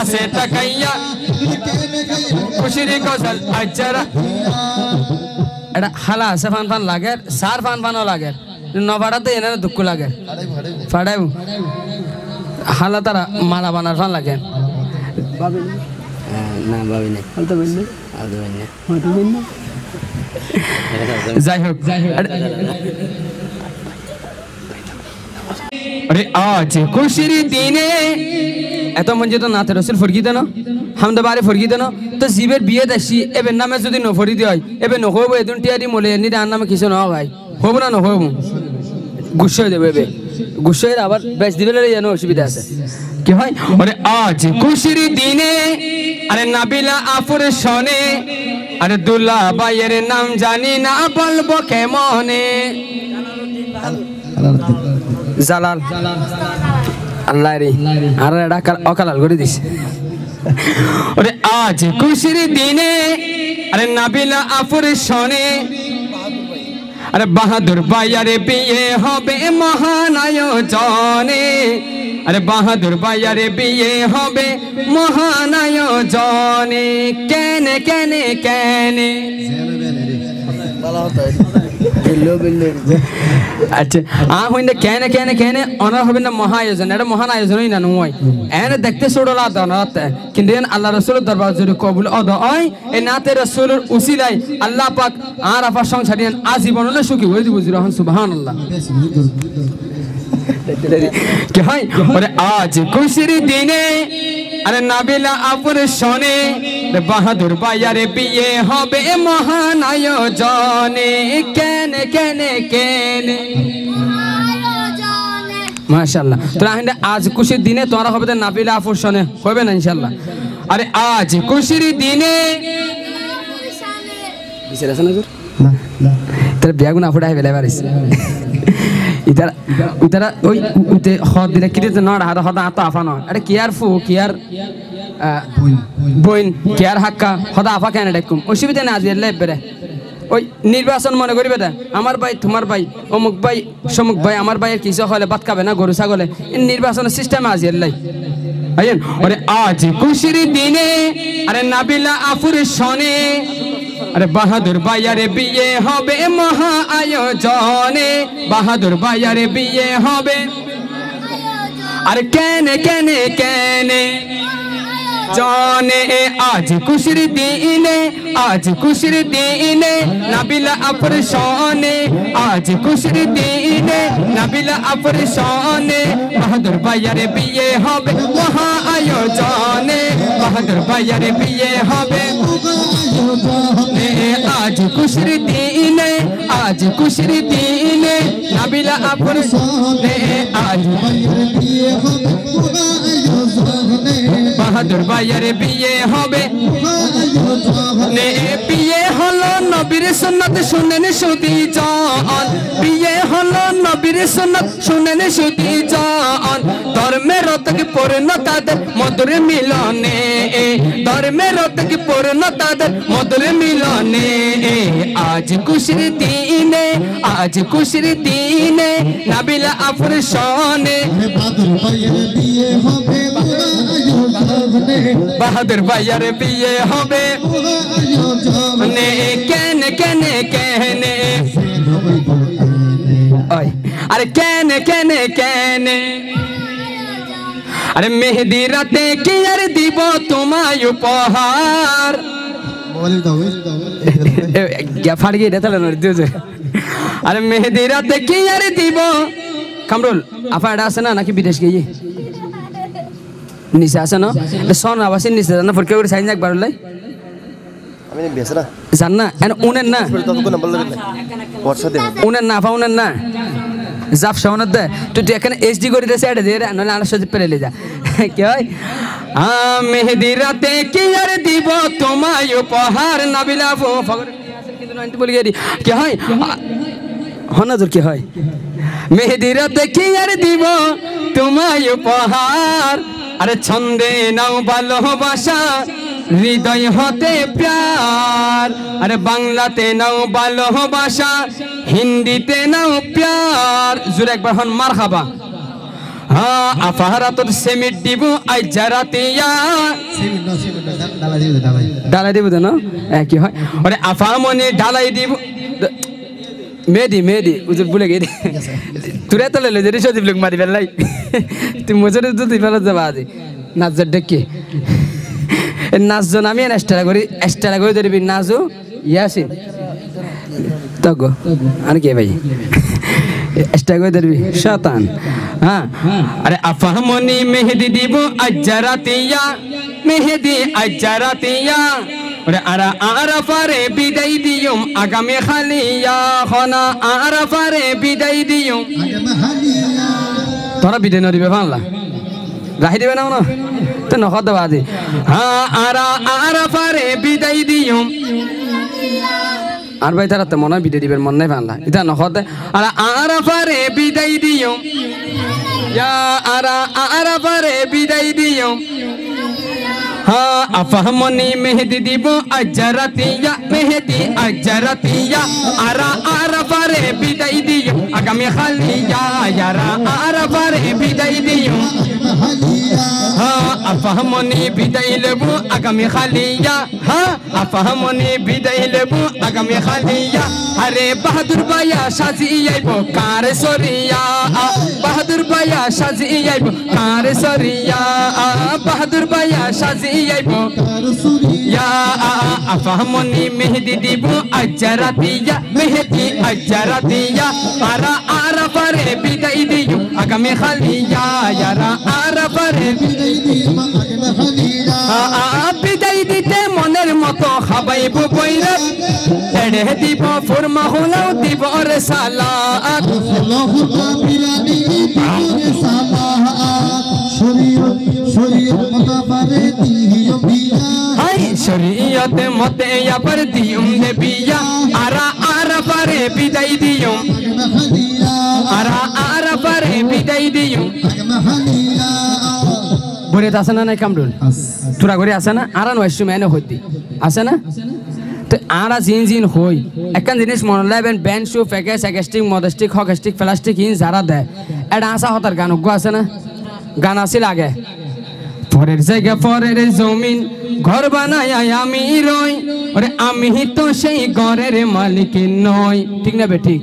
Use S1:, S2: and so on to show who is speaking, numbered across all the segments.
S1: আসে টাকাইয়া খুশির গজল আজরা এটা হালা আছে ফান ফান লাগে সার ফান ফানও লাগে নবাড়াতে এনে দুঃখ লাগে ফাড়াইব হালা তারা মালা বানার ফান লাগে না ভাবি নাই যাই হোক अरे आज खुशिर दिने এত মঞ্জে তো নাতে রসুল ফরগি দেন হামদা বারে ফরগি দেন তো জিবের বিয়ে দাসি এবে নামে যদি নফরি দি হয় এবে নহব এদুন টিয়ারি মলে নি আর নামে কিছু ন ভাই হব না নহব গুছাই দেবে এবে গুছাই আবার বেশ দিবেলে যেন অসুবিধা আছে কি হয় আরে আজ খুশির দিনে আরে নাবিলা আফুর শনে আরে দুল্লা ভাইয়ের নাম জানি না বলবো কেমনে জালাল আল্লাহ রে আর এটা অকালাল করে দিস ওরে আজ খুশির দিনে আরে নাবিলা আফুর শনে আরে বাহাদুর ভাইয়ারে বিয়ে হবে মহান আয়োজনে আরে বাহাদুর ভাইয়ারে বিয়ে হবে মহান আয়োজনে কেনে কেনে কেনে আচ্ছা হইন্দে কেনে কেনে কেনে অনার হবে না মহা আয়োজন এটা মহান আয়োজনই না নয় এনে দেখতে ছোটলা দানাত কিন্তু আল্লাহ রাসূলের দরবার জুড়ে কবুল অদ হয় এই নাতে রাসূলের উসিলায় আল্লাহ পাক আর আফা সংসারিয়ান আজীবন হলে সুখী হয়ে দিব রহমান সুবহানাল্লাহ কি হয় ওরে আজ খুশির দিনে আরে নাবিলা আপুর শনে বাহাদুর ভাইয়ারে বিয়ে হবে মহান আয়োজনে কেনে কেনে কেনে মাশাআল্লাহ তোরা আজ খুশির দিনে তোরা হবে নাবিলা আপুর শনে হবে না ইনশাআল্লাহ আরে আজ খুশির দিনে বিশাল আছে না না তোর বিয়া গুনা ফুটাই বেলা পারিস ইতারা ইতারা ওই উতে হদ দিলে কিতে নড় হাত হদ আত আফা নয় আরে কিয়ার ফু কিয়ার বইন কিয়ার হাক্কা হদ আফা কেন ডাকুম অসুবিধা না আজিয়ে লেবরে ওই নির্বাচন মনে করিবে দা আমার ভাই তোমার ভাই অমুক ভাই সমুক ভাই আমার ভাইয়ের কিছু হলে ভাত খাবে না গরু ছাগলে নির্বাচনের সিস্টেম আজিয়ে লাই আইন আরে আজ খুশির দিনে আরে নাবিলা আফুর শনে আরে বাহাদুর ভাইয়ারে বিয়ে হবে মহা আয়োজনে বাহাদুর ভাইয়ারে বিয়ে হবে আরে কেনে কেনে কেনে জানে আজ খুশির দিনে আজ খুশির দিনে নাবিলা আফর শনে আজ খুশির দিনে নাবিলা আফর শনে বাহাদুর ভাইয়ারে বিয়ে হবে মহা আয়োজনে বাহাদুর ভাইয়ারে বিয়ে হবে আজ খুশির দিনে আজ খুশির দিনে নাবিলা আফর শনে আজ বাহাদুর ভাইয়ারে বিয়ে হবে নে বিয়ে হলো নবীর সুন্নাত শুনেন সুদি জান বিয়ে হলো নবীর সুন্নাত শুনেন সুদি জান ধর্মের রতকে পূর্ণ তাদের মধুর মিলনে ধর্মের রতকে পূর্ণ তাদের মধুর মিলনে আজ খুশির দিনে আজ খুশির দিনে নাবিলা আফর শনে বাহাদুর ভাইয়ারে বিয়ে হবে বাহাদুর ভাইয়ারে বিয়ে হবে নে কেনে কেনে কেনে আরে কেনে কেনে কেনে আরে মেহেদি রাতে কি আর দিব তোমায় উপহার ফাড় গিয়ে রেতালে না দিওছে আরে মেহেদি রাতে কি আর দিব কামরুল আফা এটা আছে না নাকি বিদেশ গিয়ে নিচে আছে না সন আবাসে নিচে জানা ফরকে করে সাইন একবার লাই আমি বেসরা জান না এন উনেন না উনেন না আফা উনেন না জাফ শাওনত দে তুই এখানে এইচডি করে দে সাইডে দে নলে আর সাথে পেলে যা কি হয় মেহেদি রাতে কি আর দিব তোমায় উপহার নাবিলা ফগর কিন্তু নয়তো বলি গেরি কি হয় হনাজুর কি হয় মেহেদি রাতে কি আর দিব তোমায় উপহার আরে ছন্দে নাও ভালোবাসা হৃদয় হতে প্যার আরে বাংলাতে নাও ভালোবাসা হিন্দিতে নাও প্যার জোরে একবার হন মারহাবা হ্যাঁ আফাহারা তোর সেমিট দিব আই জারাতিয়া ডালাই দিব না কি হয় ওরে আফামনি ডালাই দিব মেহেদি উজুর ভুলে গেছি তোরা তো লেলে যে সজীব লোক মারি ফেললাই তুই মজুরি তো তুই ফেরত যাবা আজি নাচের ডেকে নাচজন আমি এক্সট্রা করে ধরবি নাচো ইয়াসিন তগো আর কে ভাই এক্সট্রা করে ধরবি শতান হ্যাঁ আরে আফামনি মেহেদি দিব আজ্জারাতিয়া মেহেদি আজ্জারাতিয়া ওরে আরা আরাফারে বিদায় দিয়ম আগামী খালিয়া হনা আরাফারে বিদায় দিয়ম তোরা বিদায় নদিবে ভাঙলা রাহি দিবে না মনে তো নখত দেবা আজি হ্যাঁ আরা আরাফারে বিদায় দিয়ম আর ভাই তারা তো মনে হয় বিদায় দিবেন মনে নাই ভাঙলা এটা নখত আরা আরাফারে বিদায় দিয়ম ইয়া আরা আরাফারে বিদায় দিয়ম हाँ अफहमनी मेहदी दिबो अजरतिया मेहदी अजरतिया आरा आरा बारे बिदाई दियो आगामी खालिया यारा आरा बारे बिदाई दियो हाँ अफहमनी बिदाई लेबो आगामी खालिया हाँ अफहमनी बिदाई लेबो आगामी खालिया अरे बहादुर बाया साजी आइबो कार सरिया बहादुर बाया साजी आइबो कार सरिया बहादुर बाया साजी आइबो या अफहमनी मेहदी दिबो अजरतिया मेहदी अजरतिया आरा आरा बारे बिदाई दियो आगामी खालिया यारा आरा बारे बिदाई दियो आगामी खालिया बिदाई दिते मনের মতো খাবাইবো বৈরাত এড়ে দিব ফরমা হলাও দিব রে সালাত আল্লাহু কাবিরানি দিব রে সালাত শরীয়ত মতাবারে দিও বিয়া হাই শরীয়ত মতে আবার দিও নে বিয়া আরা আরা পারে বিদায় দিও আরা আরা পারে বিদায় দিও বরে আছে না নাই কামরুল তোরা ঘরে আছে না আরা নয় সময় এনে হইতি আছে না তো আরা জিন হই একখান জিনিস মনে লাইবেন ব্যান্ড শু ফ্যাকেস একাস্টিক মডেস্টিক হকস্টিক প্লাস্টিক ইন যারা দেয় এটা আসা হতার গান আছে না গান আছিল আগে পরের জায়গা পরের জমিন ঘর বানায় আমি রই ওরে আমি তো সেই ঘরের মালিক নই ঠিক না বে ঠিক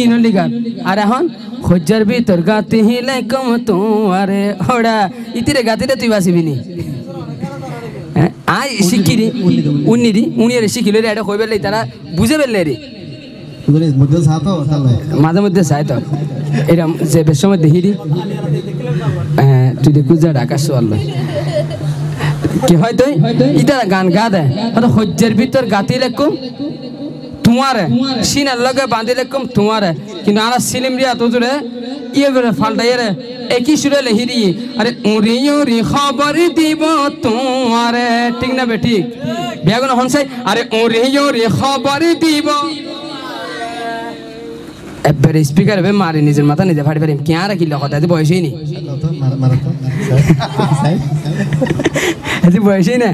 S1: ইনলি গান আর এখন খজ্জার ভিতর গাতি হিলে কম তো আরে ওরা ইতিরে গাতিরে তুই বাসিবি নি আই শিখিরি উনিরে শিখিলে এটা কই বেলে তারা বুঝে বেলে রে মাঝে মধ্যে চাই তো এরম যে বেশ সময় দেখিরি তুই দেখু যা ঢাকা সোয়াল কি হয় তুই ইটা গান গা দে হজ্জের ভিতর গাতি লেখুম তোমারে সিনার লগে বাঁধি লেখুম তোমারে কিন্তু আর সিলিম রিয়া তো জুড়ে ইয়ে করে ফাল্টাই রে একই সুরে লেহিরি আরে উড়ি উড়ি খবর দিব তোমারে ঠিক না বে ঠিক বিয়াগুলো হনসাই আরে উড়ি উড়ি খবর দিব এবার স্পিকার হবে মারি নিজের মাথা নিজে ফাটি ফাটি কে আর কি কথা বয়সই নি বয়সই না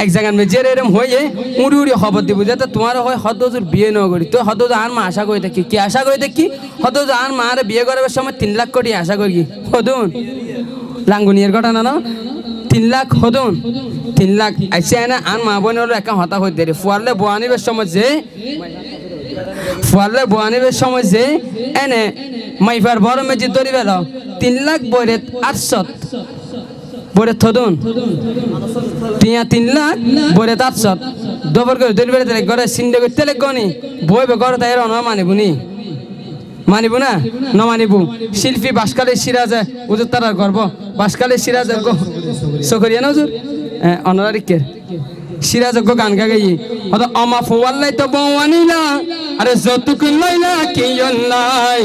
S1: এক জায়গায় মেজের এরম হয়ে উড়ি উড়ি খবর দিব যাতে তোমার হয় হদজুর বিয়ে ন করি তো হদজ আর মা আশা করে থাকি কি আশা করে থাকি হদজ আর মার বিয়ে করার সময় 3 লাখ কোটি আশা করি হদুন লাঙ্গুনিয়ার ঘটনা না 3 লাখ হদুন 3 লাখ আইসে না আর মা বোনের একা হতা হইতে রে ফুয়ারলে বোয়ানিবের সময় যে ফুয়ারলে বোয়ানিবের সময় যে এনে মাইফার বড় মেজি ধরি বেল 3 লাখ বইরে 800 বইরে থদুন 3 লাখ বইরে 800 দবর করে ধরি বেড়ে ঘরে সিন্ডে করতে লেগনি বইবে ঘরে তাই রন মানিব না ন মানিব শিল্পী বাসকালে সিরাজে উজুর তারার গর্ব বাসকালে সিরাজে চকরিয়া না উজুর অনারিকের সিরাজজ্ঞ গান গাই হয়তো অমা ফুয়াল্লাই তো বৌয়ানিলা আরে যতুক লইলা কি অল্লাই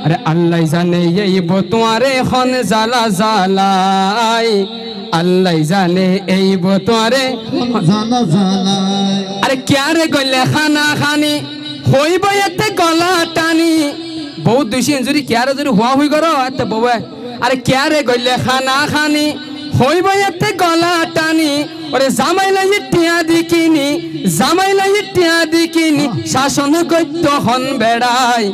S1: আরে আল্লাহ জানে এই বতুয়ারে খন জালা জালাই আল্লাহ জানে এই বতুয়ারে জালা জালাই আরে ক্যারে গলে খানা খানি হইব এতে গলা টানি বহুত দুশি ইঞ্জুরি ক্যারে যদি হওয়া হই করো এতে বউ আরে ক্যারে গলে খানা খানি হইব এতে গলা টানি ওরে জামাইলা ইটিয়া দিকিনি শাসন গদ্য হন বেড়াই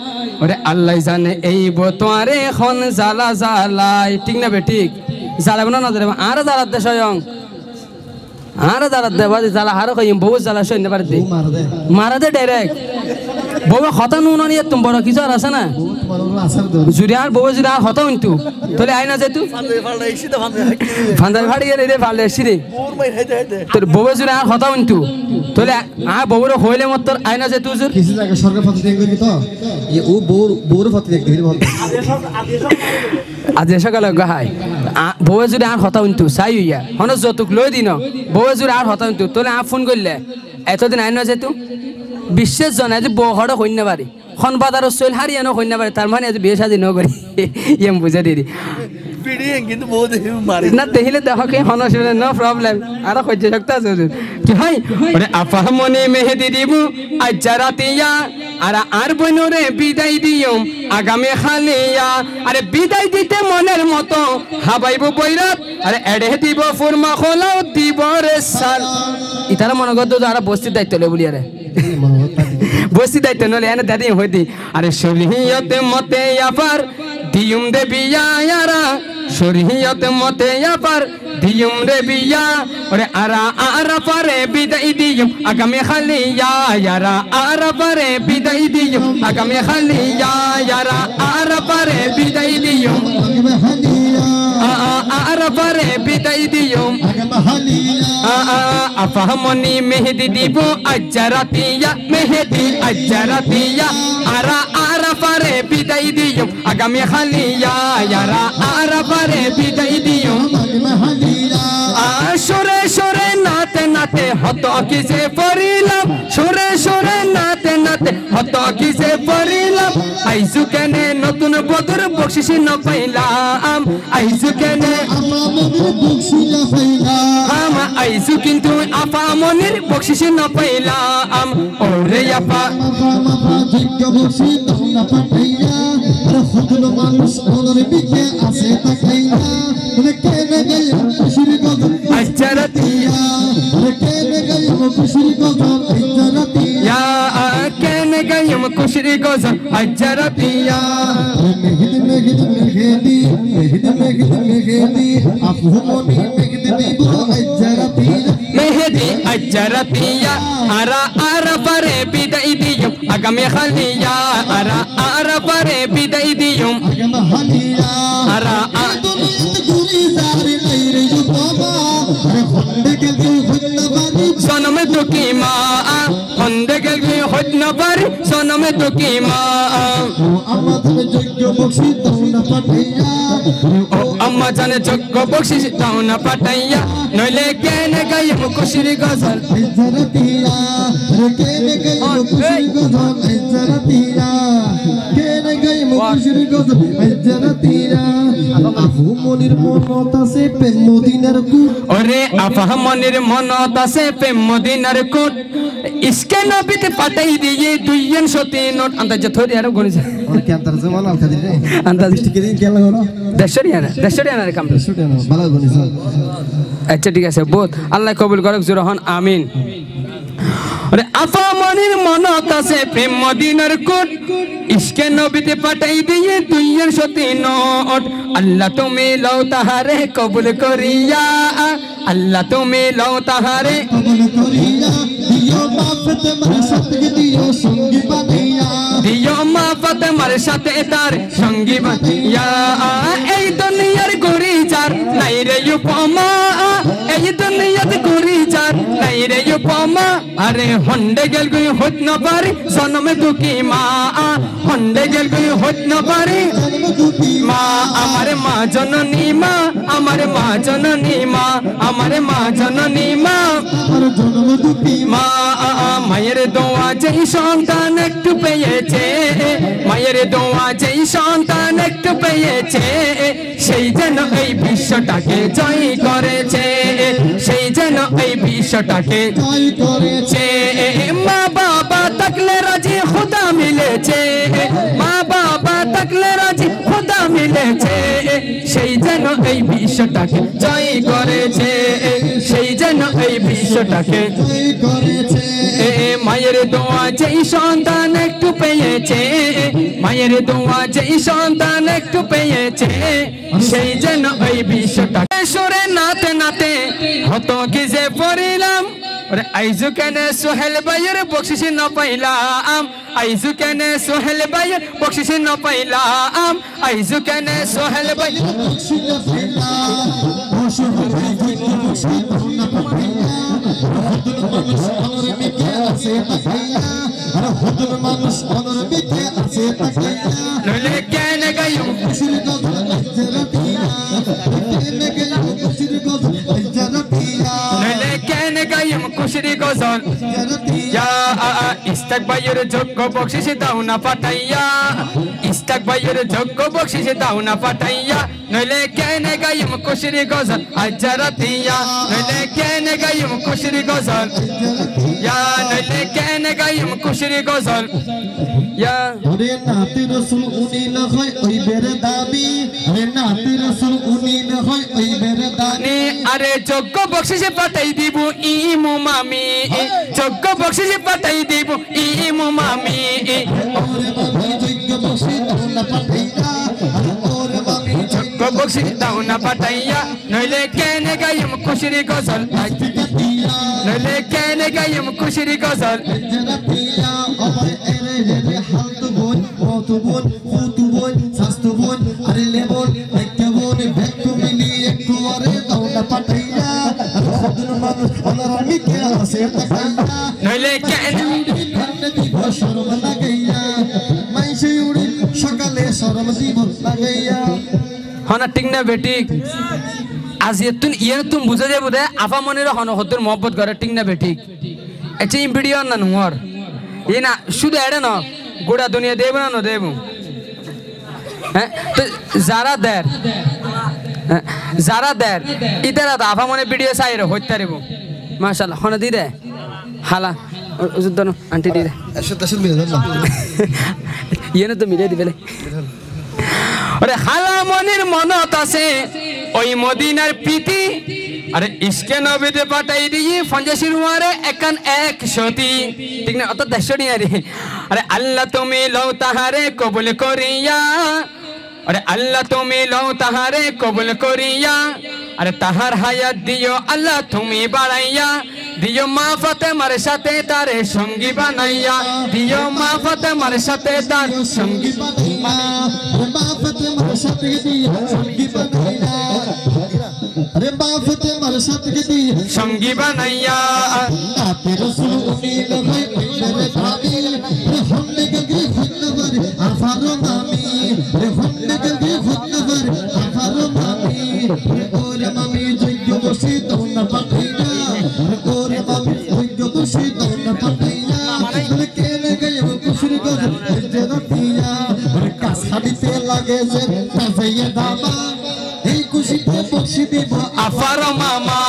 S1: ওরে আল্লাহ জানে এই বতোয়ারে এখন জ্বালা জ্বালাই ঠিক না বে ঠিক জ্বালাব না নজরে আর জ্বালাত দে স্বয়ং আর জ্বালাত দে বাজে জ্বালা হারো কইম বউ জ্বালা সইতে পারে দে মারা দে ডাইরেক্ট বউ হতা নুন নিয়ে তুমি বড় কিছু আর আছে না জুড়ে আর বউ জুড়ে আর হতা কিন্তু তোলে আয় না যে তুই ফান্দার ফাড়ি গেলে রে ফালে এসছি রে তোর বউ জুড়ে আর হতা কিন্তু তোলে আর বউর হইলে মত তোর আয় না যে তুই
S2: কিছু জায়গায় সরকার ফাতে দেখ করি তো ও বউর ফাতে দেখতে বল
S1: আজ সকালে গাহাই বউ জুড়ে আর হতা কিন্তু চাই হইয়া হন যতুক লই দিন বউ জুড়ে আর হতা কিন্তু তোলে আর ফোন করলে এতদিন আয় না যে তুই বিশ্বাস জনায় যে বউ হড় হইন না পারি খন বাজার চল হারিয়ানো হইন না পারে তার মানে বিয়ে শাদী ন করি এম বুঝা দিদি না দেখিলে দেখে হন নো প্রবলেম আর সহ্য শক্তি আছে কি হয় ওরে আফামনি মেহেদি দিবু আজ্জা রাতিয়া আর বনুরে বিদায় দিও আগামী খালিয়া আরে বিদায় দিতে মনের মতো হাবাইবো বৈরাত আরে এড়ে দিব ফুরমা খোলাও দিব রে সাল ইতারা মনে করতো যারা বস্তির দায়িত্ব লয় বলি আরে বস্তি দায়িত্ব নলে এনে দাদি হইতি আরে শরীয়তে মতে আপার দিয়ুম দে বিয়া ইয়ারা শরীয়তে মতে আপার দিয়ুম রে বিয়া ওরে আরা পারে বিদায় দিয়ুম আগামী খালিয়া ইয়ারা আরা পারে বিদায় দিয়ুম আগামী খালিয়া ইয়ারা আরা পারে বিদায় দিয়ুম আরা পারে বিদায় দিয়ুম আফামনি মেহেদি দিব আজ্জা রাতিয়া মেহেদি আজ্জা রাতিয়া আরা পারে বিদায় দিয়ুম আগামী খালিয়া ইয়ারা আরা পারে বিদায় দিয়ুম সরে সরে নাতে নাতে হত কিসে পড়িলাম সরে সরে নাতে নাতে হত কিসে পড়িলাম আইজু কেনে নতুন বদর বকশিস ন পাইলাম আইজু কেনে আমা আইজু কিন্তু আপা মনির বকশিস ন পাইলাম ওরে আপা মানুষ আছে কেন গাইম খুশির গজল আজ্জা রাতিয়া মেহেদি আজ্জা রাতিয়া আরা পারে বিদায় দিয়ুম আগামী খালিয়া আরা পারে বিদায় দিয়ুম আরা সনম তো কি মা খন্দে গেল হত না পারি সনম তো কি মা আম্মা জানে যোগ্য বকশিস দাও না পাঠাইয়া নইলে কেন গাইম খুশির গজল ওরে আফামনির মনত আছে প্রেম মদিনার কোট ইসকে নবীতে পাঠাই দিয়ে 203 নোট আন্দাজ থরি আর গনিছে
S2: ওরে কি আন্দাজ মান আল খাদি রে আন্দাজ ঠিক দিন কেলা গনো দেশরিয়ানা রে কাম দেশরিয়ানা ভালো গনিছে আচ্ছা ঠিক আছে বহুত আল্লাহ কবুল করুক জুরহান আমিন ওরে আফামনির মনত আছে প্রেম মদিনার কোট ইসকে নবীতে পাঠাই দিয়ে 203 নোট আল্লাহ তুমি লও তাহারে কবুল করিয়া আল্লাহ তুমি লও তাহারে কবুল করিয়া দিও মা ফাতেমার সাথে দিও সঙ্গী বানাইয়া দিও মা ফাতেমার সাথে তার সঙ্গী বানাইয়া এই দুনিয়ার গরি যার নাই রে উপমা এই দুনিয়াতে গরি যার নাই রে উপমা আরে হন্ডে গেল গই হত না পারি জন্মে দুকি মা হন্ডে গেল গই হত না পারি মা আমার মা জননী মা আমার মা জননী মা আমার মা জননী মা আমার জন্ম দুকি মা মায়ের দোয়া যেই সন্তান একটু পেয়েছে মায়ের দোয়া যেই সন্তান একটু পেয়েছে সেই যেন এই বিশ্বটাকে জয় করেছে সেই যেন এই বিশ্বটাকে জয় করেছে মা বাবা থাকলে রাজি খোদা মিলেছে মা বাবা থাকলে রাজি খোদা মিলেছে সেই যেন এই বিশ্বটাকে জয় করেছে সেই যেন এই বিশ্ব
S1: বিশ্বটাকে মায়ের দোয়া যেই সন্তান একটু পেয়েছে, মায়ের দোয়া যেই সন্তান একটু পেয়েছে, সেই যেন ওই বিশ্বটাকে সরে নাতে নাতে হত কি যে পড়িলাম। আইজু কেনে সোহেল ভাইয়ের বকশিস ন পাইলাম, আইজু কেনে সোহেল ভাইয়ের বকশিস ন পাইলাম, আইজু কেনে সোহেল ভাই নইলে কেনে গাইম নইলে কেনে গাইম খুশির গজল। ইয়া ইস্তাক ভাইয়ের যোগ্য বকশিস দাও না পাঠাইয়া, ইস্তাক ভাইয়ের যোগ্য বকশিস দাও না পাঠাইয়া, নইলে কেনে গাইম খুশির গজল আজরাতিয়া, নইলে কেনে গাইম খুশির গজল, ইয়া নইলে কেনে গাইম খুশির গজল। ইয়া
S3: ওরে নাতে রাসূল উনি না হয় ওই বেরে দাবি, আরে নাতে রাসূল উনি না হয় ওই বেরে দাবি।
S1: আরে যোগ্য বকশিস পাঠাই দিব ইমু মামি, যোগ্য বকশিস পাঠাই দিব ইমু মামি।
S3: ওরে মামি যোগ্য বকশিস দাও না পাঠাইয়া, ওরে মামি
S1: যোগ্য বকশিস দাও না পাঠাইয়া, নইলে কেনে গাইম খুশির গজল, নইলে কেনে গাইম খুশির গজল।
S3: জরাতিয়া ওই এরে রে হালতু বোন কতু বোন ফুতু বোন শাস্তু বোন আরে লেবন একটা বোন ভেক্টু মিলি একটু আরে দাও না পাঠাইয়া, খুদুন মানুষ ওনার মিকে আসে তাকাইয়া,
S1: নইলে কেনে
S3: কান্নে দিব শরম লাগাইয়া, মাইসে উড়ি সকালে শরম দিব লাগাইয়া।
S1: হনা ঠিক না বেটিক আজ তুই ইয়ে তুমি বুঝে যাবো দে আফা মনের হন হতর মহব্বত করে ঠিক না বেটিক। আচ্ছা এই ভিডিও না নুয়ার এ না শুধু এড়ে না গোটা দুনিয়া দেব না দেব। হ্যাঁ তো যারা দেয় যারা দেয় ইতার আফা মনে ভিডিও চাই রে হইতে পারিব মাশাআল্লাহ হন দি দে হালা ওষুধ দানো আন্টি দি দে ইয়ে না তো মিলিয়ে দিবে। আরে হালা মনির মনত আছে ওই মদিনার প্রীতি, আরে ইশকে নবীতে পাঠাই দিয়ে ফঞ্জাশির ওয়ারে একান 100টি ঠিক না অত 150 আরে। আরে আল্লাহ তুমি লও তাহারে কবুল করিয়া, আরে আল্লাহ তুমি লও তাহারে কবুল করিয়া, আরে তাহার হায়াত দিও আল্লাহ তুমি বাড়াইয়া, দিও মা ফাতেমার সাথে তারে সঙ্গী বানাইয়া, দিও মা ফাতেমার সাথে তার সঙ্গী
S3: বানাইয়া, মা ফাতেমার সাথে দিয়া সঙ্গী বানাইয়া, আরে মা ফাতেমার সাথে দিয়া
S1: সঙ্গী বানাইয়া।
S3: নাতে রাসূল উনি না হয় ওই বেরে দাবি, রে হন্নে গগে খুদনবর আফারো মামি, রে হন্নে গগে খুদনবর আফারো মামি, ওরে মামি যোগ্য বসি দাও না পাঠাইয়া, ওরে মামি যোগ্য বসি দাও না পাঠাইয়া, বলে কেনে গায়ব খুশির গজল জরাতিয়া, ওরে কাছা দিতে লাগে যে তাজাইয়া দামা, এই খুশিতে বকশি দিব
S1: আফারো মামা,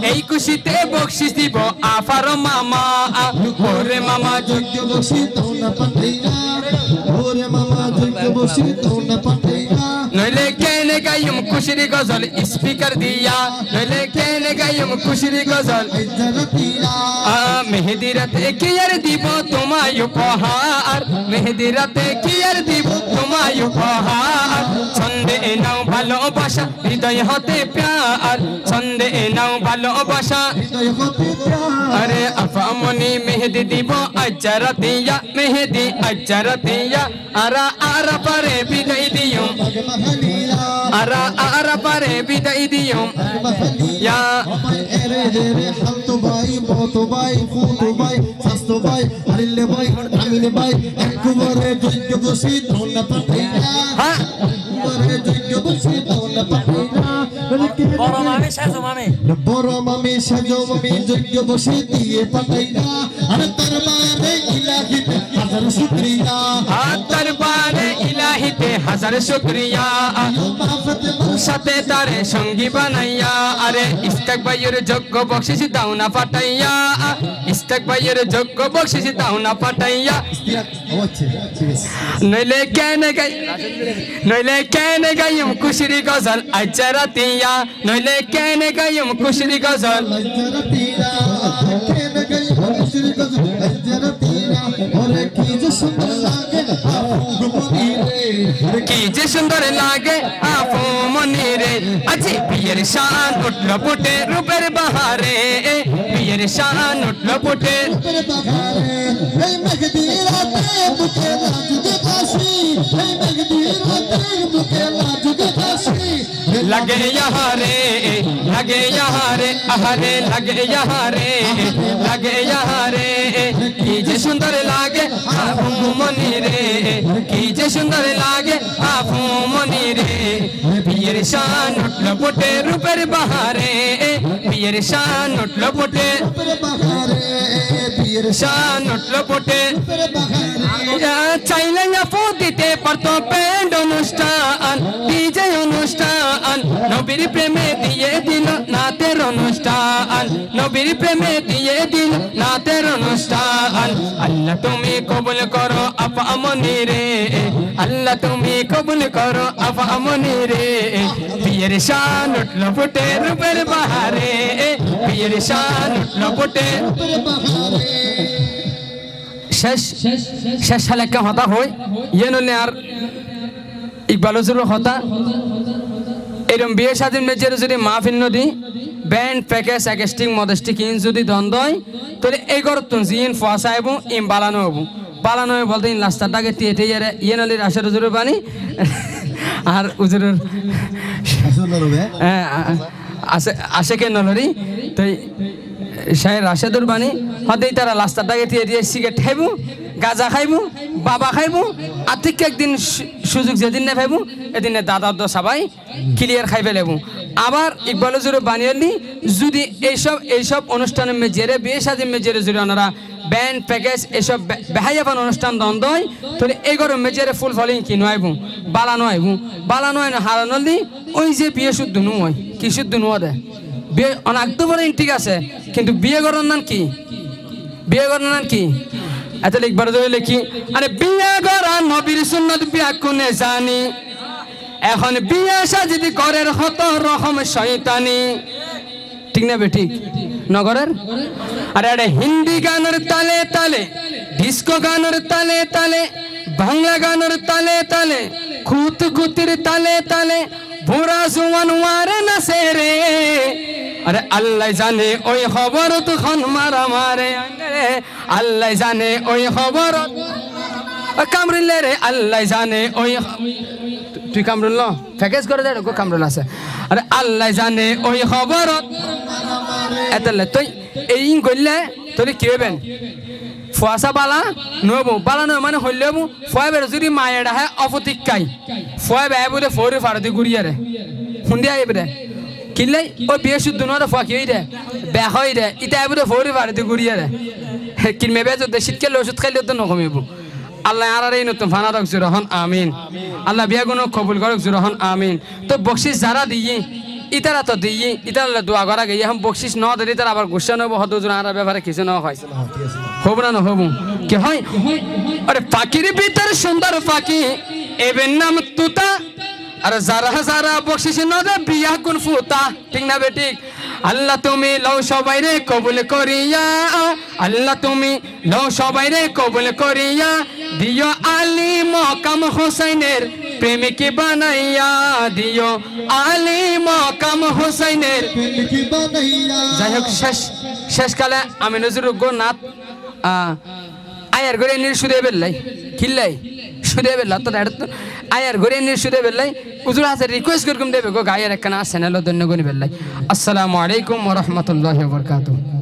S1: এই খুশিতে বকশিস দিব আফারো মামা। ওরে মামা
S3: যোগ্য বসি দাও না পাঠাইয়া, ওরে মামা যোগ্য বসি দাও না পাঠাইয়া,
S1: নইলে কেনে গাইম খুশির গজল স্পিকার দিয়া, নইলে কেনে গাইম খুশির গজল।
S3: জরাতিয়া
S1: মেহেদি রাতে কি আর দিব তোমায় উপহার, মেহেদি রাতে কি আর দিব তোমায় উপহার, ছন্দে নাও ভালোবাসা হৃদয় হতে প্যার, ছন্দে নাও ভালোবাসা
S3: হৃদয় হতে প্রাণ,
S1: আরে আফামনি মেহেদি দিব আজরাতিয়া, মেহেদি আজরাতিয়া, আরা আরা পারে বিদায় দিও,
S3: মহালিয়া
S1: আরা আরা পারে বিদায় দিও।
S3: মহালিয়া আমার এরে রে হালতো ভাই মতো ভাই ফুতো ভাই শাস্তো ভাই আরিলে ভাই আমিনে ভাই একবারে যোগ্য বসি দাও না পাঠাইয়া,
S1: হ্যাঁ
S3: একবারে যোগ্য বসি দাও না পাঠাইয়া, বড় মামি সাজো মামি যোগ্য বসি দিয়ে পাঠাইয়া, আরে দরবারে ইলাহিতে হাজার শুকরিয়া,
S1: দরবারে ইলাহিতে হাজার শুকরিয়া, সাথে তারে সঙ্গী বানাইয়া, আরে ইস্তাক ভাইয়ের যোগ্য বকশিস দাও না পাঠাইয়া, ইস্তাক ভাইয়ের যোগ্য বকশিস দাও না পাঠাইয়া, নইলে কেনে গাই নইলে কেনে গাইম খুশির গজল আজরাতিয়া, নইলে কেনে গাইম খুশির গজল।
S3: জরাতিয়া কেন গই হরিশ্রী গজ জরা তেরা ওরে কি যে সুন্দর লাগে আপু মনি রে
S1: কি যে সুন্দর লাগে আপু মনি রে আজি বিয়ের শান উঠলো ফুটে রূপের বাহারে বিয়ের শান উঠলো ফুটে
S3: উপরে বাগারে এই মেঘদি রাতে বুকে লাজুকে কাশি এই মেঘদি রাতে বুকে লাজুকে কাশি
S1: लगे यहाँ रे आहरे लगे यहाँ रे की जे सुंदर लागे आपू मनी रे की जे सुंदर लागे आपू मनी रे बियर शान उठलो पुटे रूपर बहारे बियर शान उठलो पुटे
S3: উপরে বাগারে বিয়ের
S1: शान उठलो पुटे
S3: উপরে বাগারে
S1: চাইলে আপু দিতে পারতো ব্যান্ড অনুষ্ঠান ডিজে অনুষ্ঠান নবীর প্রেমে দিয়ে দিল নাতের অনুষ্ঠান নবীর প্রেমে দিয়ে দিল নাতের অনুষ্ঠান আল্লাহ তুমি কবুল করো আপা মনি রে আল্লাহ তুমি কবুল করো আপা মনি রে বিয়ের শান উঠলো ফুটে রূপের বাহারে বিয়ের শান উঠলো ফুটে
S3: উপরে বাগারে
S1: শেষ সালে একটা হতা হয় ইয়ে নলে আর ইকবাল হুজুরের হতা এরম বিয়ে স্বাধীন মেচের যদি মাহফিল নদী ব্যান্ড প্যাকেজ অ্যাকেস্টিক মডেস্টিক ইন যদি দ্বন্দ্ব হয় তাহলে এই গরতুন জিন ফোয়াশা এবং ইম বালানো হবো বালানো হয়ে বলতে ইন লাস্টারটাকে টিয়ে ইয়ে নলির আশার হুজুরের বাণী আর হুজুরের আশেকে নলরি তো শাহের রাশেদুর বাণী হতেই তারা লাস্টারটাকে দিয়ে সিগারেট খাইব গাঁজা খাইব বাবা খাইব আর ঠিক একদিন সুযোগ যেদিন না খাইব এদিনে দাদার তো সবাই ক্লিয়ার খাইবে লেব আবার ইকবাল হুজুর বানিয়ে যদি এইসব অনুষ্ঠানের মেজেরে বিয়ে সাজির মেজেরে যদি ওনারা ব্যান্ড প্যাকেজ এসব বেহাইয়াবান অনুষ্ঠান দ্বন্দ্ব হয় তাহলে এই গরম মেজেরে ফুল ফলিং কিনো আইব বালানো হয় না হারানো দি ওই যে বিয়ে শুদ্ধ নু হয় কি শুদ্ধ নুয়া দেয় বিয়ে অনেক তো বলে ঠিক আছে কিন্তু বিয়ে করার নাম কি এত লিখবার ধরে লিখি আরে বিয়ে করা নবীর সুন্নত বিয়া কোনে জানি এখন বিয়ে সাজিদি করের হত রকম শয়তানি ঠিক না বেঠিক নগরের আরে আরে হিন্দি গানের তালে তালে ডিস্কো গানের তালে তালে বাংলা গানের তালে তালে খুতির তালে তালে বুড়া জোয়ান ওয়ারে নাচে রে আরে আল্লাহ জানে ওই খবর তখন মারা মারে আল্লাহ জানে ওই খবর কামরুল্লে রে আল্লাহ জানে ওই তুই কামরুল ন প্যাকেজ করে দেয় কামরুল আছে আরে আল্লাহ জানে ওই খবর এতালে তুই এই করলে তোর কি হবেন ফুয়াশা বালা নবো বালা নয় মানে হইলেবো ফুয়া বের যদি মায়ের হ্যাঁ অপতিকাই ফুয়া বে বলে ফোরে ফারদি গুড়িয়ে রে শুনিয়া এবারে কিনলাই ও বিয়ে শুদ্ধ নয় ফুয়া কি রে বেয়া হয় রে ইটা বলে ফোরে ফারদি গুড়িয়ে রে কিনবে বে যদি শীতকালে ওষুধ খাইলে তো নকমিব আল্লাহ আর এই নতুন ফানা রাখ জুরহন আমিন আল্লাহ বিয়া গুণ কবুল করক জুরহন আমিন তো বকশিস যারা দিয়ে ইতারা তো দিই ইতারা দোয়া করা গিয়ে এখন বকশিস ন দিলে তারা আবার গুসা নেবো হত আর ব্যাপারে কিছু না হয় হব না হব কি হয় আরে পাখির ভিতরে সুন্দর পাখি এবেন নাম তুতা আর যারা বকশিস ন দে বিয়া কোন ফুতা ঠিক না বেঠিক আল্লাহ তুমি লও সবাই রে কবুল করিয়া আল্লাহ তুমি লও সবাই রে কবুল করিয়া দিও আলী মকাম হোসেনের প্রেমিক বানাইয়া দিও আলী মকাম হোসেনের
S3: প্রেমিক বানাইয়া
S1: যাই হোক শেষকালে আমি নজরুল নাথ আয়ার ঘরে নির সুদে বেল্লাই কিল্লাই সুদে বেল্লা তো আয়ার ঘরে নির সুদে বেল্লাই উজুর হাতে রিকোয়েস্ট করকুম দেবে গো গায়ের একখানা চ্যানেল ধন্য গনি বেল্লাই আসসালামু আলাইকুম ওয়া রাহমাতুল্লাহি ওয়া বারাকাতুহু